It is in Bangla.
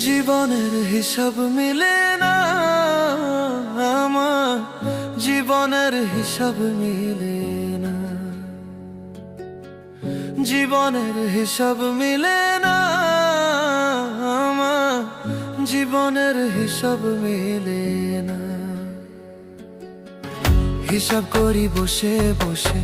জীবনের হিসাব মিলে না আমার, জীবনের হিসাব মিলে না, জীবনের হিসাব মিলে না আমার, জীবনের হিসাব মিলে না। হিসাব করি বসে বসে